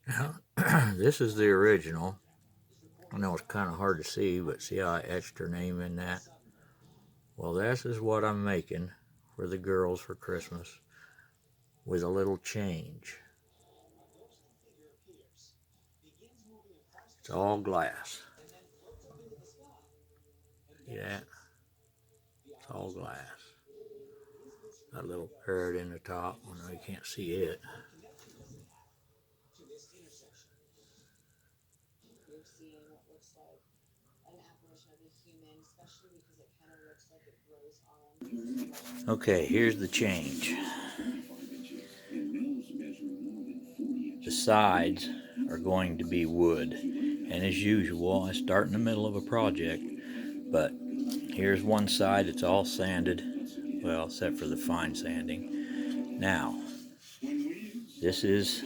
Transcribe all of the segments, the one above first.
Now, this is the original. I know it's kind of hard to see, but see how I etched her name in that? Well, this is what I'm making for the girls for Christmas with a little change. It's all glass. See that? It's all glass. Got a little parrot in the top. I know you can't see it. Okay, here's the change. The sides are going to be wood. And as usual, I start in the middle of a project, but here's one side, it's all sanded, well, except for the fine sanding. Now, this is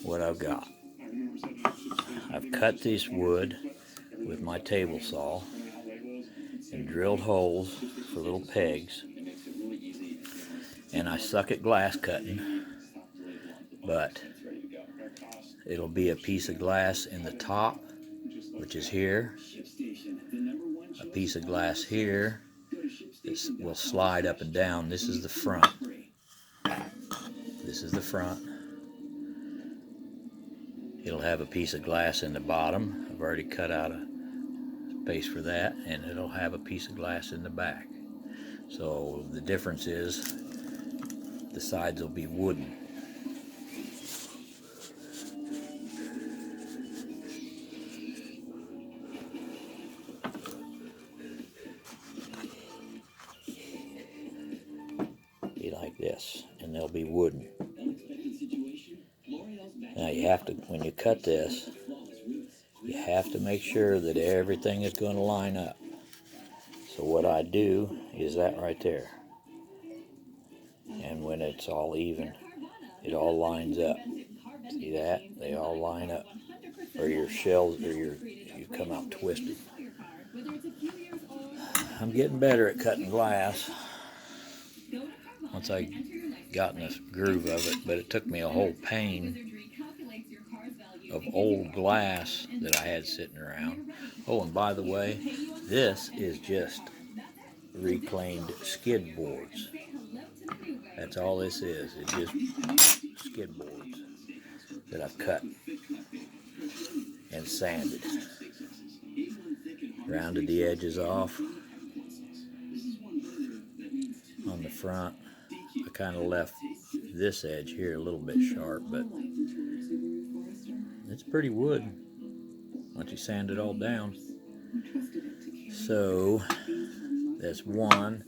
what I've got. I've cut this wood with my table saw and drilled holes for little pegs, and I suck at glass cutting, but it'll be a piece of glass in the top, which is here, a piece of glass here. This will slide up and down. This is the front. This is the front. It'll have a piece of glass in the bottom. I've already cut out a space for that, and it'll have a piece of glass in the back. So the difference is the sides will be wooden. Be like this, and they'll be wooden. Now you have to, when you cut this, you have to make sure that everything is going to line up. So what I do is that right there. And when it's all even, it all lines up. See that? They all line up. Or your shells, or you come out twisted. I'm getting better at cutting glass once I got in the groove of it, but it took me a whole pane of old glass that I had sitting around. Oh, and by the way, this is just reclaimed skid boards. That's all this is. It's just skid boards that I've cut and sanded. Rounded the edges off on the front. I kind of left this edge here a little bit sharp, but it's pretty wood once you sand it all down. So that's one.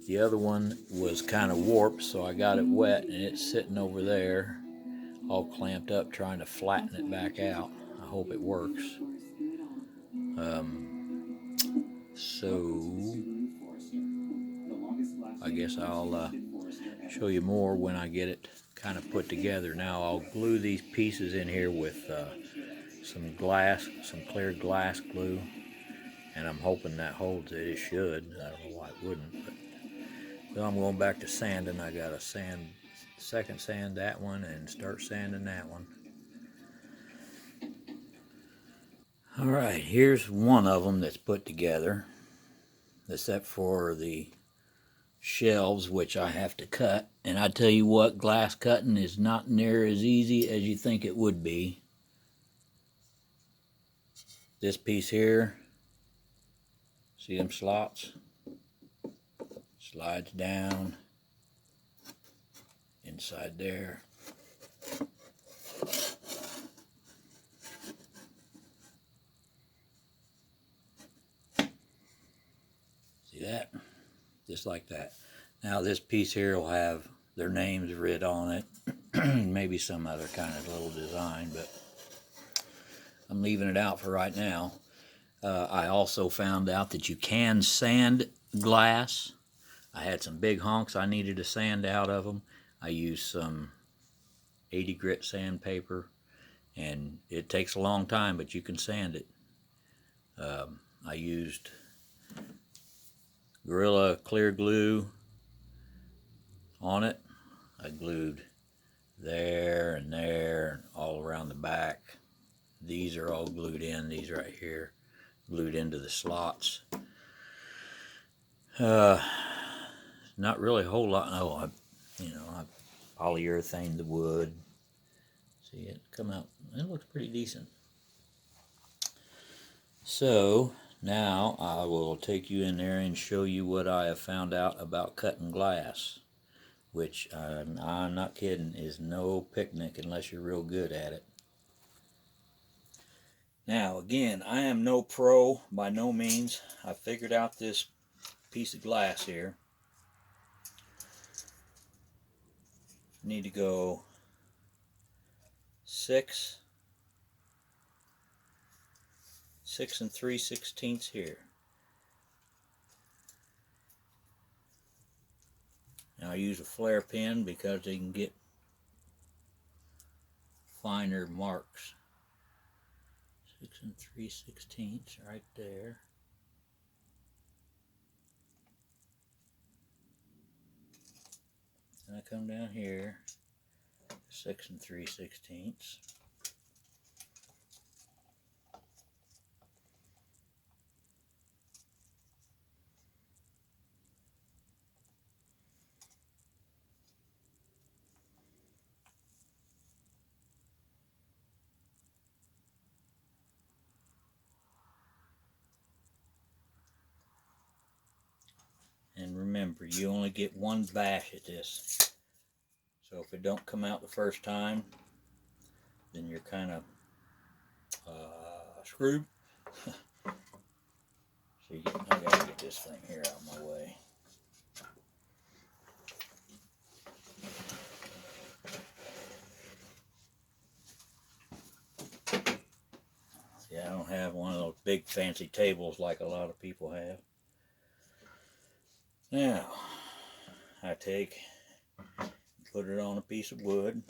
The other one was kind of warped, so I got it wet, and it's sitting over there all clamped up trying to flatten it back out. I hope it works. So I guess I'll show you more when I get it kind of put together. Now I'll glue these pieces in here with some glass, some clear glass glue, and I'm hoping that holds it. It should. I don't know why it wouldn't, but so I'm going back to sanding. I gotta second sand that one and start sanding that one. All right, here's one of them that's put together, except for the shelves, which I have to cut. And I tell you what, glass cutting is not near as easy as you think it would be. This piece here, see them slots? Slides down inside there. See that? Just like that. Now this piece here will have their names written on it. Maybe some other kind of little design, but I'm leaving it out for right now. I also found out that you can sand glass. I had some big honks I needed to sand out of them. I used some 80 grit sandpaper, and it takes a long time, but you can sand it. I used Gorilla clear glue on it. I glued there and there these are all glued in. These right here, glued into the slots. Not really a whole lot. No, I polyurethane the wood. See it come out. It looks pretty decent. So now I will take you in there and show you what I have found out about cutting glass, which I'm not kidding, is no picnic unless you're real good at it. Now again, I am no pro by no means. I figured out this piece of glass here. Need to go 6 3/16 here. Now I use a flare pen because they can get finer marks. 6 3/16 right there. And I come down here, 6 3/16. And remember, you only get one bash at this. So if it don't come out the first time, then you're kind of screwed. See, I gotta get this thing here out of my way. See, I don't have one of those big fancy tables like a lot of people have. Now, I put it on a piece of wood,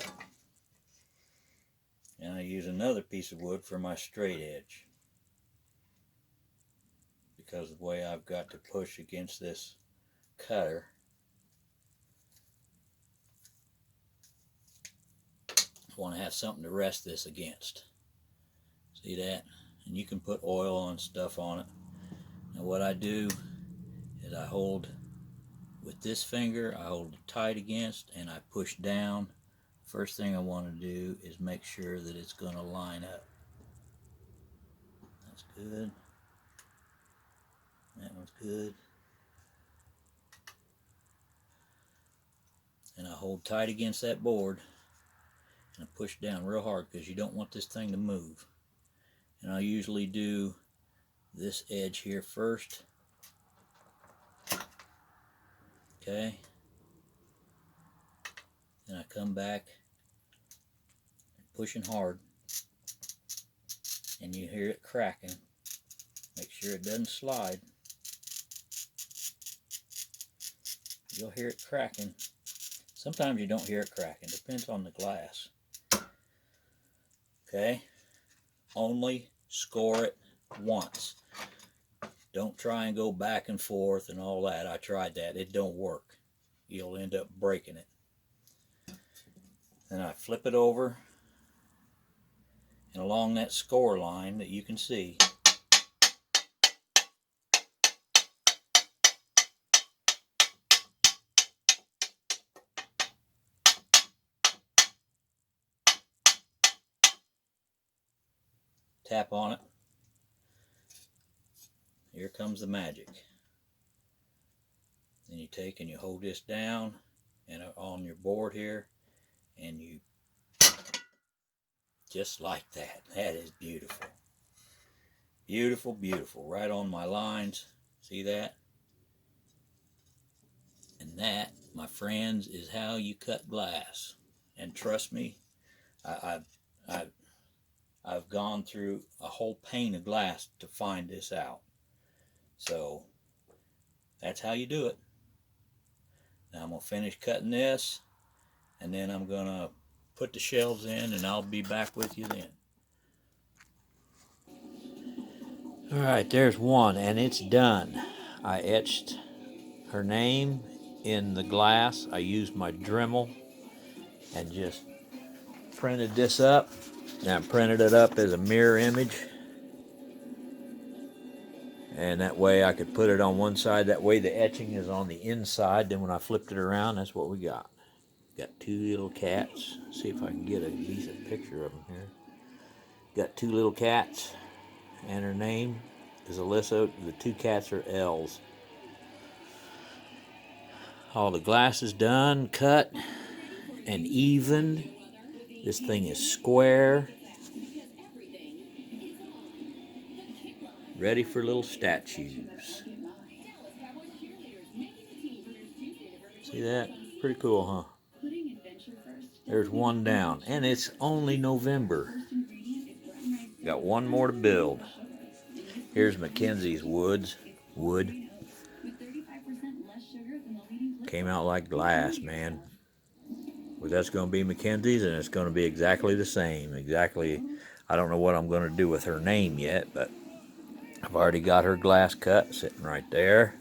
and I use another piece of wood for my straight edge, because of the way I've got to push against this cutter. I want to have something to rest this against. See that? And you can put oil and stuff on it. Now what I do is I hold with this finger, I hold it tight against, and I push down. First thing I want to do is make sure that it's going to line up. That's good. That one's good. And I hold tight against that board, and I push down real hard because you don't want this thing to move. And I usually do this edge here first. Okay. Then I come back and pushing hard, and you hear it cracking. Make sure it doesn't slide. You'll hear it cracking. Sometimes you don't hear it cracking. Depends on the glass. Okay? Only score it once. Don't try and go back and forth and all that. I tried that. It don't work. You'll end up breaking it. Then I flip it over, and along that score line that you can see, tap on it. Here comes the magic. Then you take and you hold this down and on your board here, and you just like that. That is beautiful. Beautiful, beautiful. Right on my lines. See that? And that, my friends, is how you cut glass. And trust me, I've gone through a whole pane of glass to find this out. So that's how you do it. Now I'm going to finish cutting this, and then I'm going to put the shelves in, and I'll be back with you then. Alright, there's one, and it's done. I etched her name in the glass. I used my Dremel and just printed this up. Now I printed it up as a mirror image, and that way I could put it on one side. That way the etching is on the inside. Then when I flipped it around, that's what we got. Got two little cats. See if I can get a decent picture of them here. Got two little cats, and her name is Alyssa. The two cats are L's. All the glass is done, cut, and even. This thing is square. Ready for little statues. See that? Pretty cool, huh? There's one down, and it's only November. Got one more to build. Here's Mackenzie's wood. Came out like glass, man. Well, that's going to be Mackenzie's, and it's going to be exactly the same. Exactly. I don't know what I'm going to do with her name yet, but I've already got her glass cut sitting right there.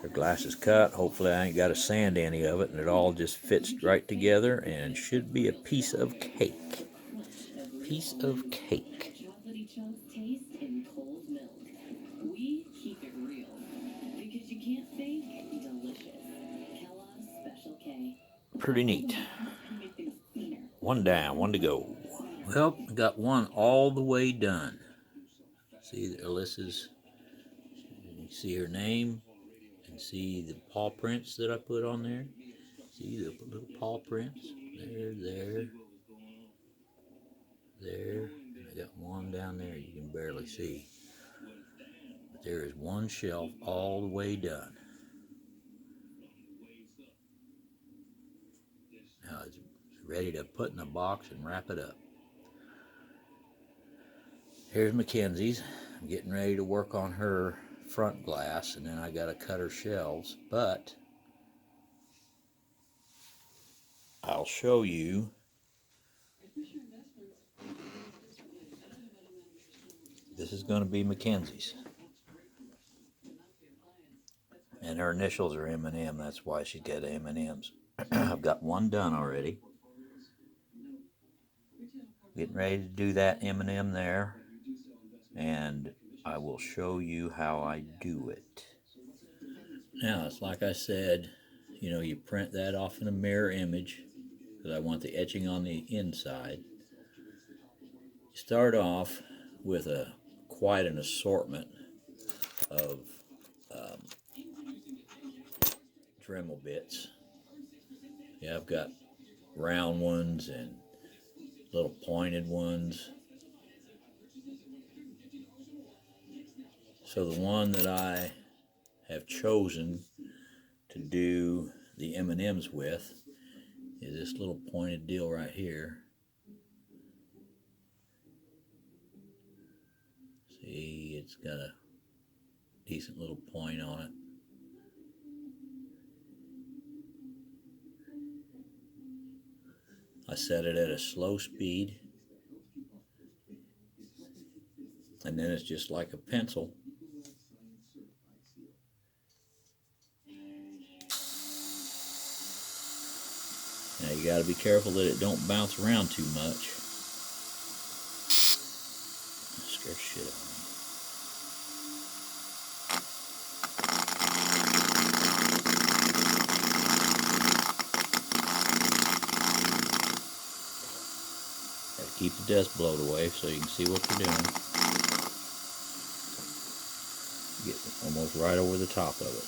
Her glass is cut. Hopefully I ain't got to sand any of it, and it all just fits right together and should be a piece of cake. Piece of cake. Pretty neat. One down, one to go. Well, I got one all the way done. See Alyssa's, you see her name, and see the paw prints that I put on there. See the little paw prints? There. I got one down there you can barely see. But there is one shelf all the way done. Now it's ready to put in a box and wrap it up. Here's Mackenzie's. I'm getting ready to work on her front glass, and then I got to cut her shelves, but I'll show you. This is going to be Mackenzie's, and her initials are M&M. That's why she got M&Ms. I've got one done already. Getting ready to do that M&M there, and I will show you how I do it. Now, it's like I said, you know, you print that off in a mirror image because I want the etching on the inside. You start off with quite an assortment of Dremel bits. Yeah, I've got round ones and little pointed ones. So the one that I have chosen to do the M&Ms with is this little pointed deal right here. See, it's got a decent little point on it. I set it at a slow speed, and then it's just like a pencil. Now you got to be careful that it don't bounce around too much. Scare shit out of me. Got to keep the dust blowed away so you can see what you're doing. Get almost right over the top of it.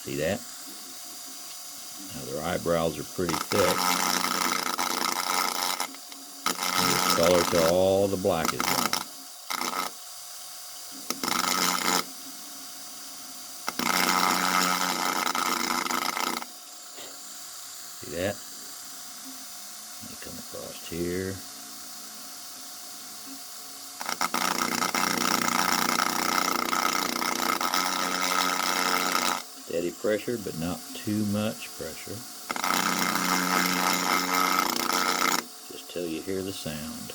See that? Now their eyebrows are pretty thick. And just color till all the black is gone. See that? Let me come across here. Steady pressure, but not too much pressure. Just till you hear the sound.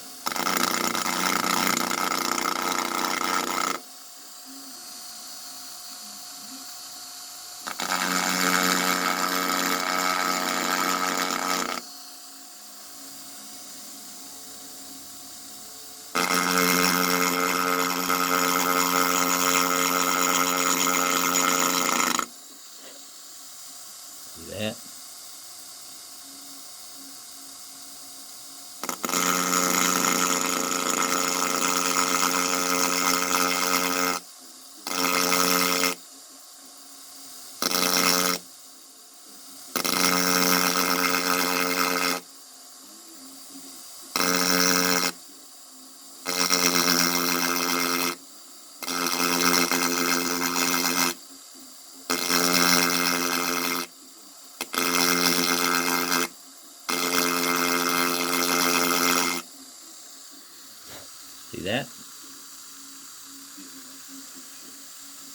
See that?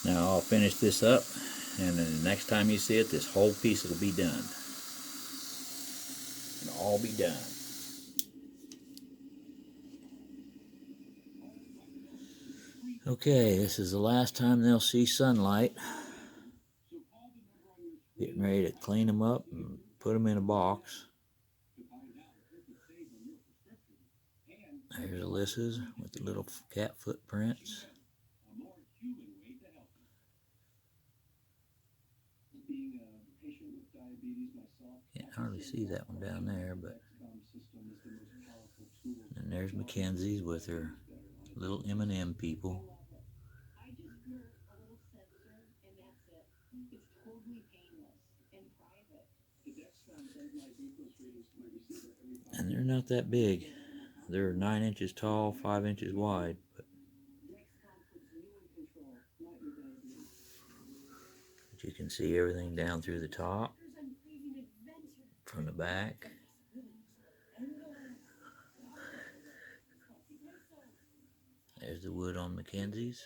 Now I'll finish this up, and then the next time you see it, this whole piece will be done. It'll all be done. Okay, this is the last time they'll see sunlight. Getting ready to clean them up and put them in a box. There's Alyssa's with the little cat footprints. Can't hardly see that one down there, but and there's Mackenzie's with her little M&M people. And they're not that big. They're 9 inches tall, 5 inches wide. But you can see everything down through the top, from the back. There's the wood on Mackenzie's.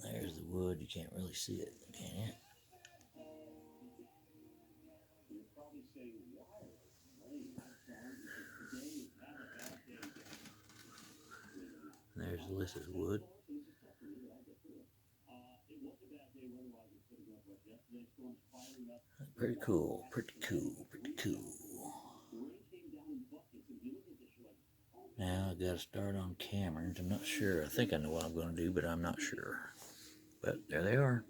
There's the wood. You can't really see it, can you? There's Alyssa's wood. Pretty cool, pretty cool, pretty cool. Now I gotta start on Cameron's. I'm not sure. I think I know what I'm gonna do, but I'm not sure. But there they are.